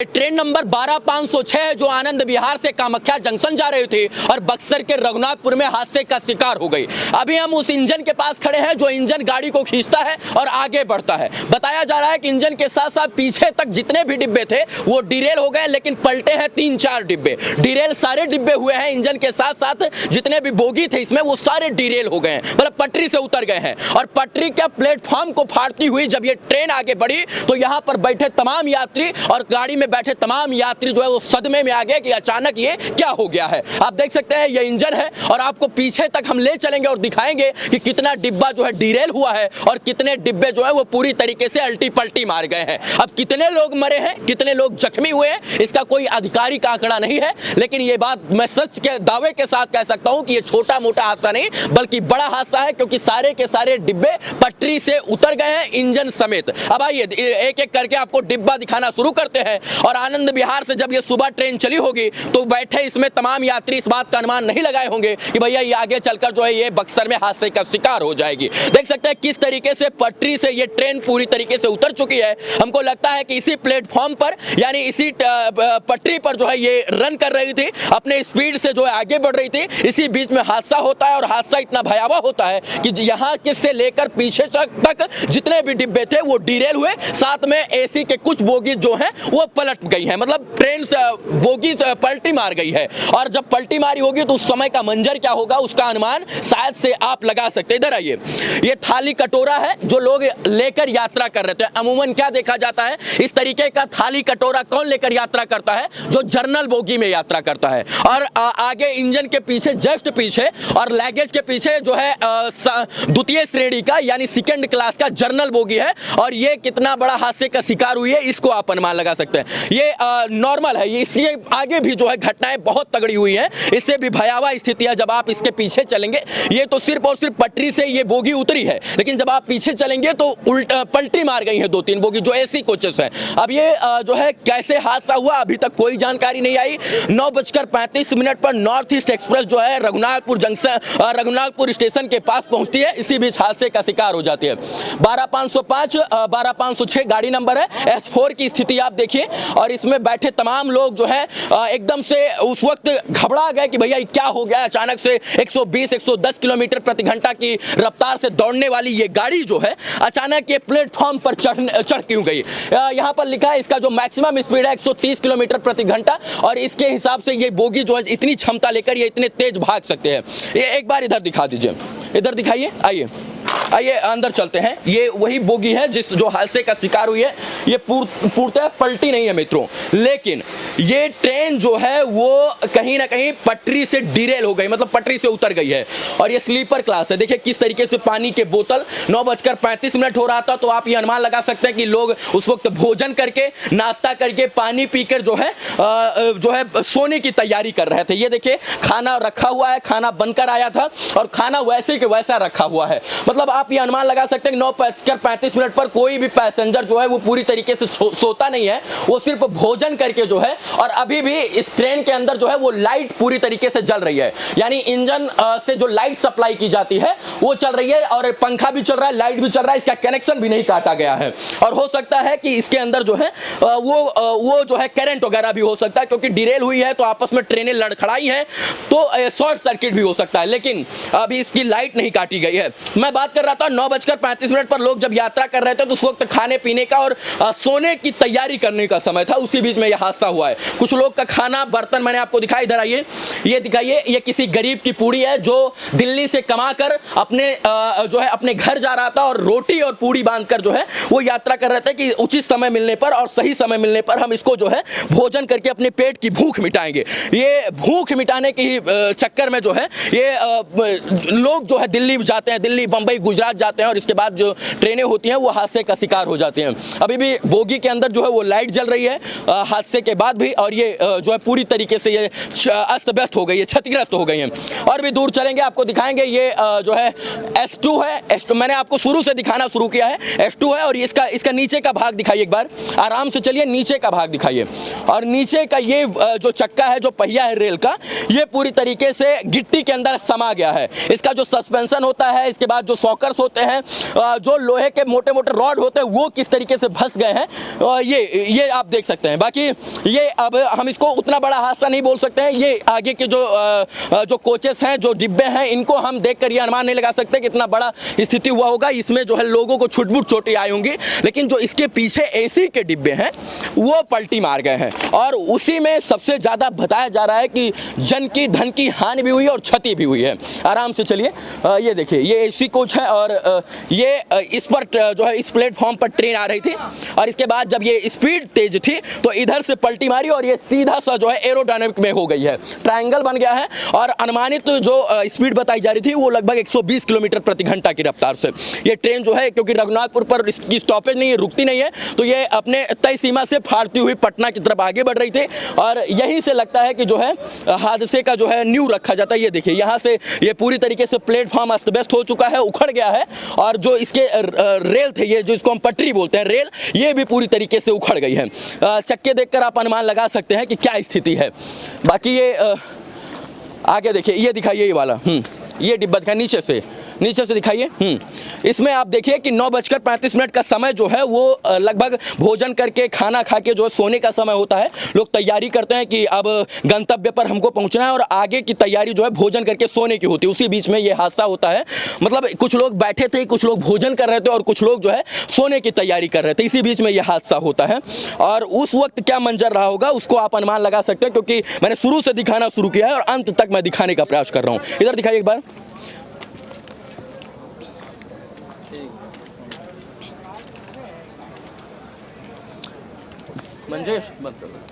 Train number 12506 है जो आनंद विहार से कामाख्या जंक्शन जा रही थी और बक्सर के रघुनाथपुर में हादसे का शिकार हो गई। अभी हम उस इंजन के पास खड़े हैं जो इंजन गाड़ी को खींचता है और आगे बढ़ता है। बताया जा रहा है कि इंजन के साथ साथ पीछे तक जितने भी डिब्बे थे वो डिरेल हो गए, लेकिन पलटे हैं 3-4 डिब्बे। डिरेल सारे डिब्बे हुए हैं, इंजन के साथ साथ जितने भी बोगी थे इसमें वो सारे डिरेल हो गए हैं, मतलब पटरी से उतर गए हैं। और पटरी के प्लेटफॉर्म को फाड़ती हुई जब ये ट्रेन आगे बढ़ी तो यहाँ पर बैठे तमाम यात्री और गाड़ी में बैठे तमाम यात्री जो है वो सदमे में आ गए कि अचानक ये क्या हो गया है। आप देख सकते हैं ये इंजन है और आपको पीछे तक हम ले चलेंगे और दिखाएंगे कि कितना डिब्बा जो है डिरेल हुआ है और कितने डिब्बे जो है वो पूरी तरीके से अल्टी पल्टी मार गए हैं। अब कितने लोग मरे हैं, कितने लोग जख्मी हुए हैं, इसका कोई आधिकारिक आंकड़ा नहीं है, लेकिन ये बात मैं सच के दावे के साथ कह सकता हूं कि ये छोटा मोटा हादसा नहीं बल्कि बड़ा हादसा है, क्योंकि सारे के सारे डिब्बे पटरी से उतर गए हैं इंजन समेत। अब आइए एक एक करके आपको डिब्बा दिखाना शुरू करते हैं। और आनंद विहार से जब ये सुबह ट्रेन चली होगी तो बैठे इसमें तमाम यात्री इस बात का अनुमान नहीं लगाए होंगे कि भैया ये आगे चलकर जो है ये बक्सर में हादसे का शिकार हो जाएगी। देख सकते हैं किस तरीके से पटरी से ये ट्रेन पूरी तरीके से उतर चुकी है। हमको लगता है कि इसी प्लेटफॉर्म पर यानी इसी पटरी पर जो है ये रन कर रही थी, अपने स्पीड से जो है आगे बढ़ रही थी। इसी बीच में हादसा होता है और हादसा इतना भयावह होता है कि यहाँ से लेकर पीछे तक जितने भी डिब्बे थे वो डिरेल हुए, साथ में एसी के कुछ बोगी जो हैं वो पलट गई हैं, मतलब ट्रेन से बोगी पलटी मार गई है। और जब पलटी मारी होगी तो उस समय का मंजर क्या होगा उसका अनुमान शायद से आप लगा सकते हैं। इधर आइए, ये थाली कटोरा है जो लोग लेकर यात्रा कर रहे थे। अमूमन क्या देखा जाता है, इस तरीके का थाली कटोरा कौन लेकर यात्रा करता है, जो जर्नल बोगी में यात्रा करता है। और आगे इंजन के पीछे जस्ट पीछे और लगेज के पीछे जो है द्वितीय श्रेणी का यानी सेकंड क्लास का जर्नल बोगी है। और ये कितना बड़ा हादसे का शिकार हुई है इसको आप अनुमान लगा सकते हैं। ये नॉर्मल है, इससे आगे भी जो है घटनाएं बहुत तगड़ी हुई हैं, इससे भी भयावह स्थितियां जब आप इसके पीछे चलेंगे। ये तो सिर्फ और सिर्फ पटरी से ये बोगी उतरी है, लेकिन जब आप पीछे चलेंगे तो उल्टा पलटी मार गई है 2-3 बोगी जो एसी कोचेस हैं। अब ये जो है कैसे हादसा हुआ अभी तक कोई जानकारी नहीं आई। 9:35 पर नॉर्थ ईस्ट एक्सप्रेस जो है रघुनाथपुर जंक्शन रघुनाथपुर स्टेशन के पास पहुंचती है, इसी बीच हादसे का शिकार हो जाती है। 12505 12506 गाड़ी नंबर है। S4 की स्थिति आप देखिए और इसमें बैठे तमाम लोग जो है एकदम से उस वक्त घबरा गए कि भैया क्या हो गया। अचानक से 120-110 किलोमीटर प्रति घंटा की रफ्तार से दौड़ने वाली ये गाड़ी जो है अचानक ये प्लेटफॉर्म पर चढ़ क्यों गई। यहाँ पर लिखा है इसका जो मैक्सिमम स्पीड है 130 किलोमीटर प्रति घंटा और इसके हिसाब से ये बोगी जो है इतनी क्षमता लेकर ये इतने तेज भाग सकते हैं। ये एक बार इधर दिखा दीजिए, इधर दिखाइए, आइए आइए अंदर चलते हैं। ये वही बोगी है जो हादसे का शिकार हुई है। ये पूर्णतः पलटी नहीं है मित्रों, लेकिन ये ट्रेन जो है वो कहीं ना कहीं पटरी से डिरेल हो गई, मतलब पटरी से उतर गई है। और ये स्लीपर क्लास है। देखिए किस तरीके से पानी के बोतल 9:35 हो रहा था, तो आप ये अनुमान लगा सकते हैं कि लोग उस वक्त भोजन करके नाश्ता करके पानी पीकर जो है सोने की तैयारी कर रहे थे। ये देखिए खाना रखा हुआ है, खाना बनकर आया था और खाना वैसे के वैसा रखा हुआ है। मतलब आप ये अनुमान लगा सकते हैं कि 9:35 पर कोई भी पैसेंजर जो है वो पूरी तरीके से सोता नहीं है, वो सिर्फ भोजन करके जो है। और अभी भी इस ट्रेन के अंदर जो है वो लाइट पूरी तरीके से जल रही है, यानी इंजन से जो लाइट सप्लाई की जाती है वो चल रही है और पंखा भी चल रहा है, लाइट भी चल रहा है, इसका कनेक्शन भी नहीं काटा गया है। और हो सकता है कि इसके अंदर जो है वो जो है करंट वगैरह भी हो सकता है, क्योंकि डिरेल हुई है तो आपस में ट्रेनें लड़खड़ाई हैं तो शॉर्ट सर्किट भी हो सकता है, लेकिन अभी इसकी लाइट नहीं काटी गई है। मैं बात कर रहा था 9:35 पर लोग जब यात्रा कर रहे थे तो उस वक्त खाने पीने का और सोने की तैयारी करने का समय था, उसी बीच में यह हादसा हुआ है। कुछ लोग का खाना बर्तन मैंने आपको दिखाया, इधर आइए, ये दिखाइए, ये किसी गरीब की पूड़ी है जो दिल्ली से कमाकर अपने जो है अपने घर जा रहा था और रोटी और पूड़ी बांधकर जो है वो यात्रा कर रहे थे कि उचित समय मिलने पर और सही समय मिलने पर हम इसको जो है भोजन करके अपने पेट की भूख मिटाएंगे। ये भूख मिटाने के चक्कर में जो है ये लोग जो है दिल्ली जाते हैं, दिल्ली बंबई गुजरात जाते हैं और इसके बाद जो ट्रेनें होती हैं वो हादसे का शिकार हो जाती हैं। अभी भी बोगी के अंदर जो है वो लाइट जल रही है, हादसे के बाद भी, और ये जो है पूरी तरीके से ये अस्त व्यस्त हो गई है, क्षतिग्रस्त हो गई हैं। और भी दूर चलेंगे, आपको दिखाएंगे ये जो है S2 है। S2 मैंने आपको शुरू से दिखाना शुरू किया है, S2 है। और इसका नीचे का भाग दिखाइए एक बार, आराम से चलिए, नीचे का भाग दिखाइए। और नीचे का ये जो चक्का है, जो पहिया है रेल का, ये पूरी तरीके से गिट्टी के अंदर समा गया है। इसका जो सस्पेंशन होता है, इसके बाद जो सॉकर्स होते हैं, जो लोहे के मोटे मोटे रॉड होते हैं, वो किस तरीके से फंस गए हैं, ये आप देख सकते हैं। बाकी ये अब हम इसको उतना बड़ा हादसा नहीं बोल सकते हैं। ये आगे के जो कोचेस हैं, जो डिब्बे हैं, इनको हम देखकर ये अनुमान नहीं लगा सकते कि इतना बड़ा स्थिति हुआ होगा। इसमें जो है लोगों को छुटपुट चोटें आई होंगी, लेकिन जो इसके पीछे एसी के डिब्बे हैं वो पलटी मार गए हैं। और उसी में सबसे ज़्यादा बताया जा रहा है कि जन की धन की हानि भी हुई और क्षति भी हुई है। आराम से चलिए, ये देखिए, ये एसी कोच है। और ये इस पर जो है इस प्लेटफॉर्म पर ट्रेन आ रही थी, और इसके बाद जब ये स्पीड तेज थी तो इधर से पलटी मारी और ये सीधा सा जो है एरोडायनामिक में हो गई है, ट्रायंगल बन गया है। और अनुमानित जो स्पीड बताई जा रही थी वो लगभग 120 किलोमीटर प्रति घंटा की रफ्तार से ये ट्रेन जो है, क्योंकि रघुनाथपुर पर इसकी स्टॉपेज नहीं है, रुकती नहीं है, तो ये अपने तय सीमा से फाड़ती हुई पटना की तरफ आगे बढ़ रही थी। और यहीं से लगता है कि जो है हादसे का जो है न्यू रखा जाता है। ये देखिए, यहाँ से ये पूरी तरीके से प्लेटफॉर्म अस्त व्यस्त हो चुका है, उखड़ गया है। और जो इसके रेल थे, ये जो इसको हम पटरी बोलते हैं, रेल, ये भी पूरी तरीके से उखड़ गई है। चक्के देखकर आप अनुमान लगा सकते हैं कि क्या स्थिति है। बाकी ये आगे देखिए, ये दिखाइए, ये वाला ये डिब्बा दिखाई, नीचे से दिखाइए। इसमें आप देखिए कि 9:35 का समय जो है वो लगभग भोजन करके, खाना खा के जो सोने का समय होता है। लोग तैयारी करते हैं कि अब गंतव्य पर हमको पहुंचना है, और आगे की तैयारी जो है भोजन करके सोने की होती है। उसी बीच में ये हादसा होता है। मतलब कुछ लोग बैठे थे, कुछ लोग भोजन कर रहे थे, और कुछ लोग जो है सोने की तैयारी कर रहे थे। इसी बीच में ये हादसा होता है। और उस वक्त क्या मंजर रहा होगा उसको आप अनुमान लगा सकते हैं, क्योंकि मैंने शुरू से दिखाना शुरू किया है और अंत तक मैं दिखाने का प्रयास कर रहा हूँ। इधर दिखाइए एक बार। मंजेश, बंद कर दो।